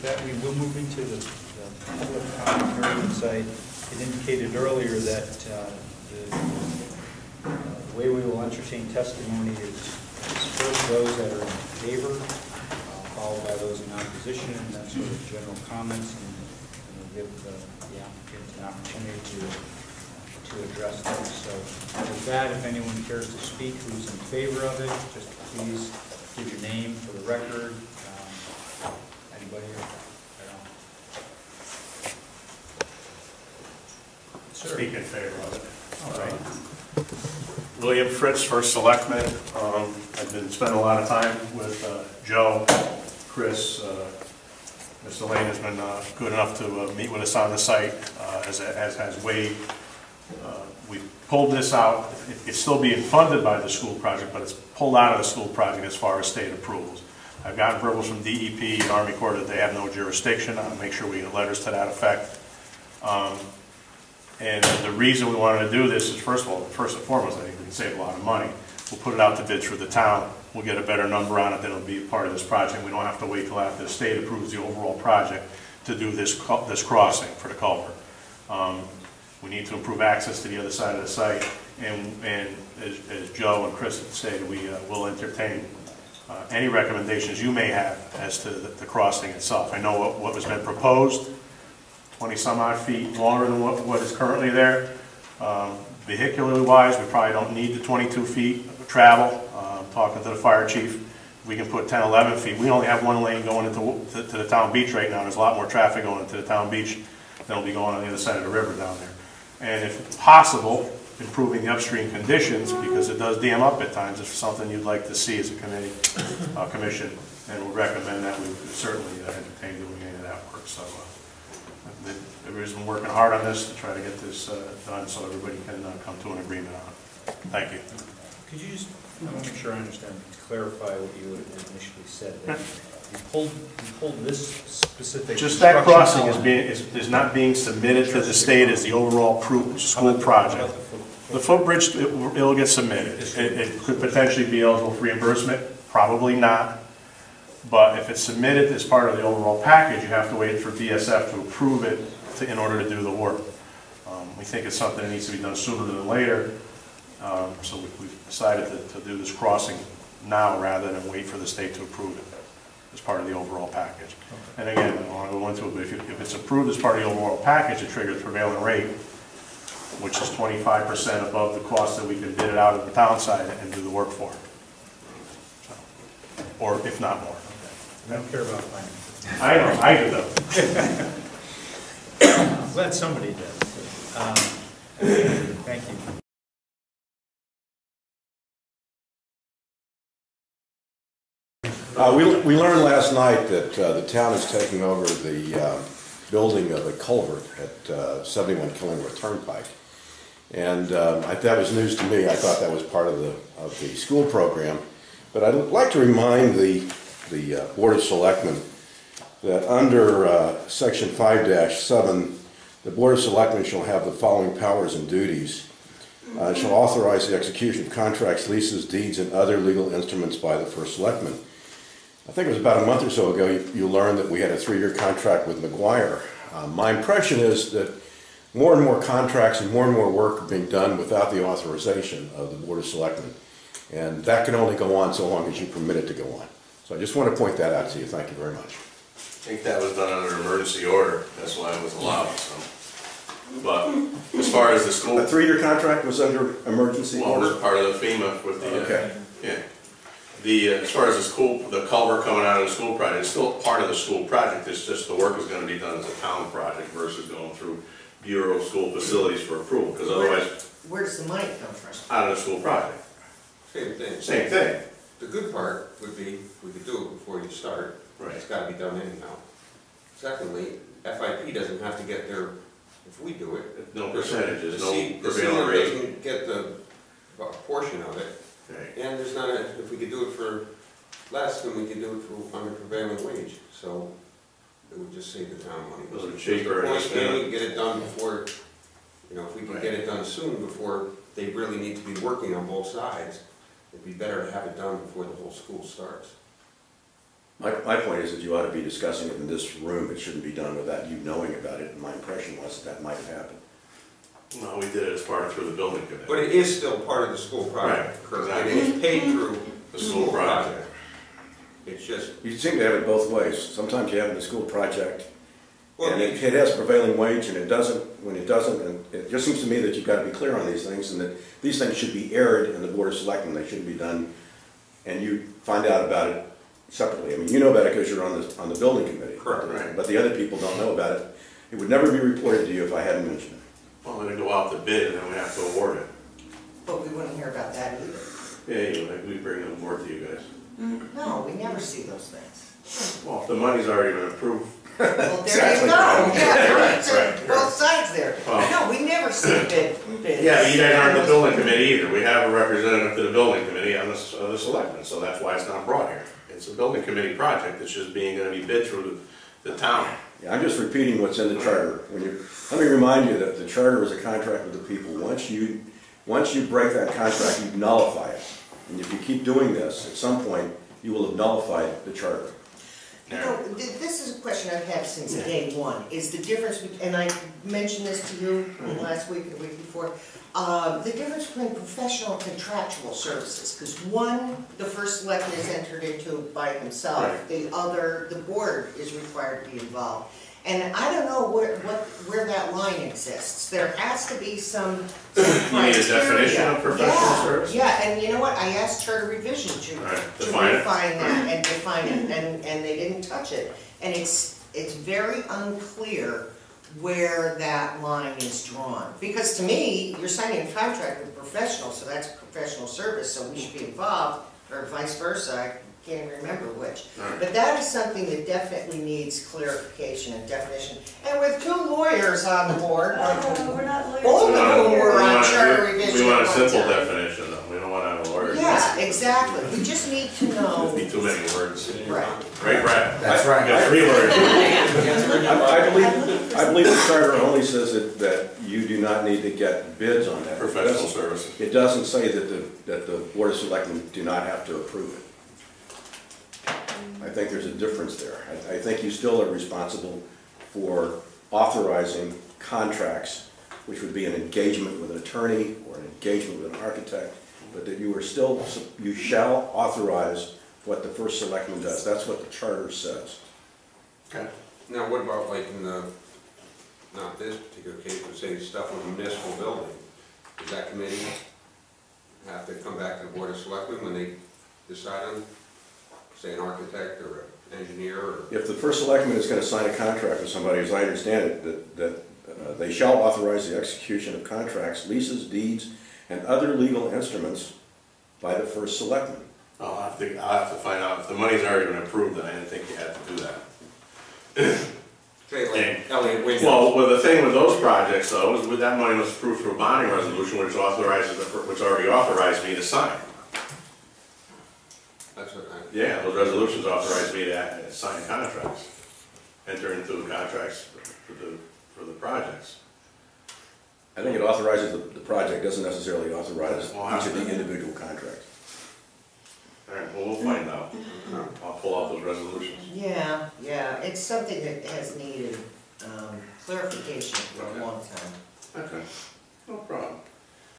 that, we will move into the public comment period. I had indicated earlier that the way we will entertain testimony is first those that are in favor, followed by those in opposition, and then sort of general comments, and we'll give the applicant an opportunity to address them. So with that, if anyone cares to speak who's in favor of it, just please give your name for the record. Anybody here? Speak in favor of it. All right. Willie Fritz, First Selectman. I've been spending a lot of time with Joe, Chris. Mr. Lane has been good enough to meet with us on the site, as has Wade. We pulled this out. It's still being funded by the school project, but it's pulled out of the school project as far as state approvals. I've gotten verbals from DEP and Army Corps that they have no jurisdiction. I'll make sure we get letters to that effect. And the reason we wanted to do this is, first of all, first and foremost, I think we can save a lot of money. We'll put it out to bid through the town. We'll get a better number on it, then it'll be part of this project. We don't have to wait till after the state approves the overall project to do this crossing for the culvert. We need to improve access to the other side of the site, and as Joe and Chris have stated, we will entertain any recommendations you may have as to the crossing itself. I know what has been proposed, 20 some odd feet longer than what is currently there. Vehicularly wise, we probably don't need the 22 feet of travel. Talking to the fire chief, we can put 10, 11 feet. We only have one lane going into to the town beach right now. There's a lot more traffic going into the town beach than will be going on the other side of the river down there. And if possible, improving the upstream conditions, because it does dam up at times, if something you'd like to see as a committee, commission, and would recommend that, we would certainly entertain doing any of that work. So everybody's been working hard on this to try to get this done so everybody can come to an agreement on it. Thank you. Could you just, I want to make sure I understand, clarify what you initially said. You pulled this specific. Just that crossing is not being submitted to the state as the overall school project. The footbridge, it'll get submitted. It could potentially be eligible for reimbursement, probably not. But if it's submitted as part of the overall package, you have to wait for BSF to approve it in order to do the work. We think it's something that needs to be done sooner than later. So we've decided to do this crossing now rather than wait for the state to approve it as part of the overall package. Okay. And again, I don't want to go into it, but if it's approved as part of the overall package, it triggers prevailing rate, which is 25% above the cost that we can bid it out at the town side and do the work for. So, or if not more. Okay. I don't care about finances. I know, I do though. I'm glad somebody does. Thank you. We learned last night that the town is taking over the building of a culvert at 71 Killingworth Turnpike, and that was news to me. I thought that was part of the school program, but I'd like to remind the Board of Selectmen that under Section 5-7, the Board of Selectmen shall have the following powers and duties. It shall authorize the execution of contracts, leases, deeds, and other legal instruments by the First Selectman. I think it was about a month or so ago you learned that we had a 3-year contract with McGuire. My impression is that more and more contracts and more work are being done without the authorization of the Board of Selectmen. And that can only go on so long as you permit it to go on. So I just want to point that out to you. Thank you very much. I think that was done under emergency order. That's why it was allowed. So. But as far as the school... A 3-year contract was under emergency order? Well, it was part of the FEMA with the... okay. Yeah. As far as the culvert coming out of the school project, it's still part of the school project. It's just the work is going to be done as a town project versus going through Bureau of School Facilities for approval. Because otherwise, where does the money come from? Out of the school project. Same thing. Same thing. The good part would be we could do it before you start. Right. It's got to be done anyhow. Secondly, FIP doesn't have to get their. If we do it, no percentages, no prevailing rate. Doesn't get the portion of it. Right. And there's not a, if we could do it for less, then we could do it for under prevailing wage. So it would just save the town money. Those are cheaper. We can get it done before, you know, if we can get it done soon before they really need to be working on both sides, it'd be better to have it done before the whole school starts. My point is that you ought to be discussing it in this room. It shouldn't be done without you knowing about it, and my impression was that might have happened. No, we did it as part through the building committee. But it is still part of the school project, Right, correct? exactly. It is paid through The school project. It's just, You seem to have it both ways. Sometimes you have it in the school project, well, and it has prevailing wage, and it doesn't, when it doesn't, and it just seems to me that you've got to be clear on these things, and that these things should be aired in the Board of Selectmen. They shouldn't be done, and you find out about it separately. I mean, you know about it because you're on the building committee. Correct, right. But the other people don't know about it. It would never be reported to you if I hadn't mentioned it. Well, then go out to bid and then we have to award it. But we wouldn't hear about that either. Yeah, we bring the award to you guys. No, we never see those things. Well, if the money's already been approved, Well, there you Exactly. go. Yeah, Right, it's right. both sides there. Oh. No, we never see bids. yeah, but you guys aren't the building committee either. We have a representative to the building committee on the selectmen, so that's why it's not brought here. It's a building committee project, it's just gonna be bid through the town. Yeah, I'm just repeating what's in the charter. Let me remind you that the charter is a contract with the people. Once you break that contract, you nullify it. And if you keep doing this, at some point, you will have nullified the charter. You know, this is a question I've had since day one, is the difference, and I mentioned this to you last week and the week before, the difference between professional and contractual services, because one, the first selectman is entered into by himself, Right. the other, the board is required to be involved. And I don't know where that line exists. There has to be some criteria. You need a definition of professional service? Yeah, and you know what, I asked Charter Revision to Right, to define it. refine that and define it, and they didn't touch it. And it's very unclear where that line is drawn. Because to me, you're signing a contract with professionals, so that's professional service, so we should be involved, or vice versa, I can't even remember which. Right. But that is something that definitely needs clarification and definition. And with two lawyers on the board, We're not lawyers. both of whom were on charter We revision want at a one simple time. definition though, we don't want to have a lawyer. Yeah, exactly, we just need to know. There'd be too many words. Right. Right, Brad? That's right. You got 3 words. I believe the charter only says that you do not need to get bids on that. Professional services. It doesn't say that the Board of Selectmen do not have to approve it. I think there's a difference there. I think you still are responsible for authorizing contracts, which would be an engagement with an attorney or an engagement with an architect, but that you shall authorize what the First Selectman does. That's what the charter says. Okay. now what about like in the, not this particular case, but say stuff with a municipal building? Does that committee have to come back to the Board of Selectmen when they decide on, say, an architect or an engineer or? If the First Selectman is going to sign a contract with somebody, as I understand it, that they shall authorize the execution of contracts, leases, deeds, and other legal instruments by the First Selectman. I'll have to find out, if the money's already been approved, then I didn't think you had to do that. Say like Elliott Windows. Well, the thing with those projects though, is that money was approved through a bonding resolution, which already authorized me to sign. That's what I, Yeah, those resolutions authorized me to sign contracts, enter into the contracts for the projects. I think it authorizes the project, doesn't necessarily authorize Well, each of the individual contracts. All right, well, we'll find out. I'll pull out those resolutions. Yeah, it's something that has needed clarification for a long time. Okay, no problem.